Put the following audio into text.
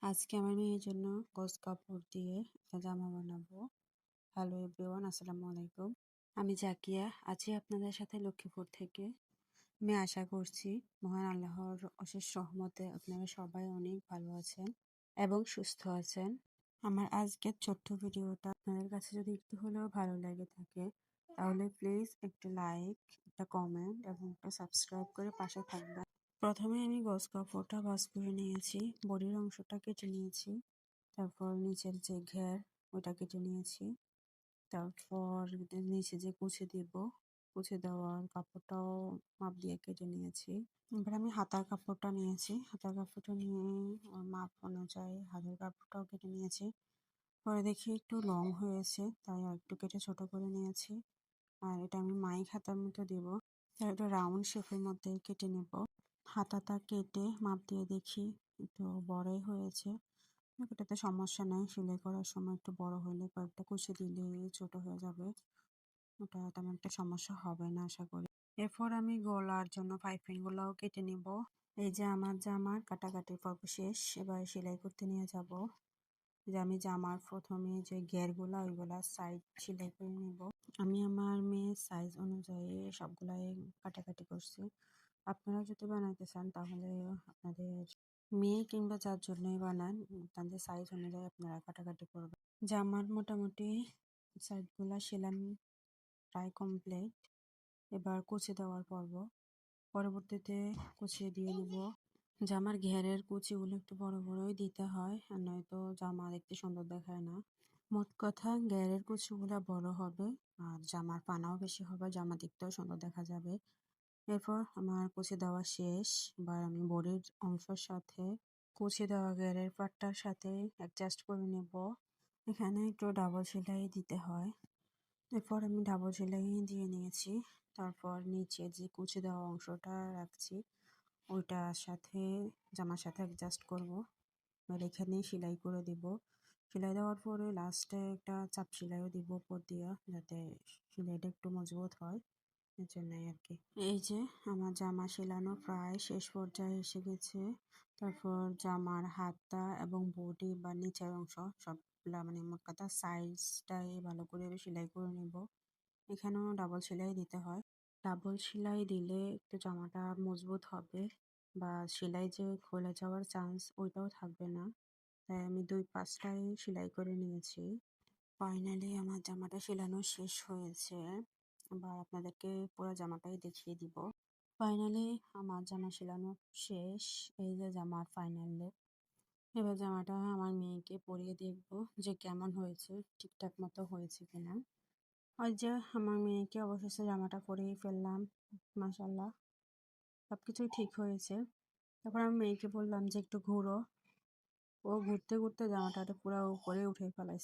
আজকে আমার মেয়ের জন্য গজ কাপড় দিয়ে একটা জামা বানাবো। হ্যালো এভরিওয়ান, আসসালামু আলাইকুম। আমি জাকিয়া আছি আপনাদের সাথে লক্ষ্মীপুর থেকে। আমি আশা করছি মহান আল্লাহর অশেষ রহমতে আপনারা সবাই অনেক ভালো আছেন এবং সুস্থ আছেন। আমার আজকের ছোট্ট ভিডিওটা আপনাদের কাছে যদি একটু হলেও ভালো লেগে থাকে তাহলে প্লিজ একটা লাইক, একটা কমেন্ট এবং একটা সাবস্ক্রাইব করে পাশে থাকবেন। প্রথমে আমি গজ কাপড়টা ভাঁজ করে নিয়েছি, বডির অংশটা কেটে নিয়েছি, তারপর নিচের যে ঘের ওটা কেটে নিয়েছি, তারপর নিচে যে কুচি দিব, কুচি দেওয়ার কাপড়টাও মাপ দিয়ে কেটে নিয়েছি। এবার আমি হাতার কাপড়টা নিয়েছি, হাতার কাপড়টা নিয়ে ওর মাপ অনুযায়ী হাতের কাপড়টাও কেটে নিয়েছি। পরে দেখি একটু লং হয়েছে, তাই আর একটু কেটে ছোট করে নিয়েছি। আর এটা আমি মাইক হাতার মতো দিব, তাই একটা রাউন্ড শেপের মধ্যে কেটে নেব। হাতাটা কেটে মাপ দিয়ে দেখি একটু বড়ই হয়েছে, এটাতে সমস্যা নাই। সেলাই করার সময় একটু বড় হলে কয়েকটা কুচি দিলে ছোট হয়ে যাবে, ওটা তেমন একটা সমস্যা হবে না আশা করি। এরপর আমি গলার জন্য পাইপিং গুলাও কেটে নিব। এই যে আমার জামার কাটাকাটি পর্ব শেষ, এবার সেলাই করতে নিয়ে যাব। যে আমি জামার প্রথমে যে ঘেরগুলা ওইগুলা সাইড সেলাই করে নিব। আমি আমার মেয়ের সাইজ অনুযায়ী সবগুলাই কাটাকাটি করছি। আপনারা যদি বানাইতে চান তাহলে আপনাদের মেয়ে কিংবা যার জন্যই বানান তাদের সাইজ অনুযায়ী আপনারা কাটাকাটি করবেন। জামার মোটামুটি সাইডগুলা সেলাম প্রায় কমপ্লিট। এবার কুচি দেওয়ার পর্ব, পরবর্তীতে কুচি দিয়ে নিব। জামার ঘেরের কুচিগুলো একটু বড় বড়ই দিতে হয়, আর নয়তো জামা দেখতে সুন্দর দেখায় না। মোট কথা ঘেরের কুচিগুলা বড় হবে আর জামার পানাও বেশি হবে, জামা দেখতেও সুন্দর দেখা যাবে। এরপর আমার কুচি দেওয়া শেষ। এবার আমি বডির অংশের সাথে কুচি দেওয়া ঘেরের পাটটার সাথে অ্যাডজাস্ট করে নেব। এখানে একটু ডাবল সেলাই দিতে হয়। এরপর আমি ডাবল সেলাই দিয়ে নিয়েছি। তারপর নিচে যে কুচি দেওয়া অংশটা রাখছি ওইটার সাথে জামার সাথে অ্যাডজাস্ট করব। এবার এখানে সেলাই করে দিব। সেলাই দেওয়ার পরে লাস্টে একটা চাপ সেলাইও দিব উপর দিয়ে, যাতে সেলাইটা একটু মজবুত হয়, এর জন্যই আর কি। এই যে আমার জামা সেলানো প্রায় শেষ পর্যায়ে এসে গেছে। তারপর জামার হাতটা এবং বডি বা নিচের অংশ সবগুলা মানে মোট কথা সাইজটাই ভালো করে সেলাই করে নেব। এখানেও ডাবল সেলাই দিতে হয়। ডাবল সেলাই দিলে একটু জামাটা মজবুত হবে বা সেলাই যে খুলে যাওয়ার চান্স ওইটাও থাকবে না, তাই আমি 2 পাশটাই সেলাই করে নিয়েছি। ফাইনালি আমার জামাটা সেলানো শেষ হয়েছে। এবার আপনাদেরকে পুরো জামাটাই দেখিয়ে দিব। ফাইনালি আমার জামা সেলানো শেষ। এই যে জামার ফাইনাল লুক। এবার জামাটা আমার মেয়েকে পরিয়ে দেখবো যে কেমন হয়েছে, ঠিকঠাক মতো হয়েছে কিনা। ওই যে আমার মেয়েকে অবশেষে জামাটা পরিয়ে ফেললাম। মাশাআল্লাহ সবকিছুই ঠিক হয়েছে। তারপর আমি মেয়েকে বললাম যে একটু ঘুরো। ও ঘুরতে ঘুরতে জামাটা পুরো উপরে উঠে ফেলাইছে।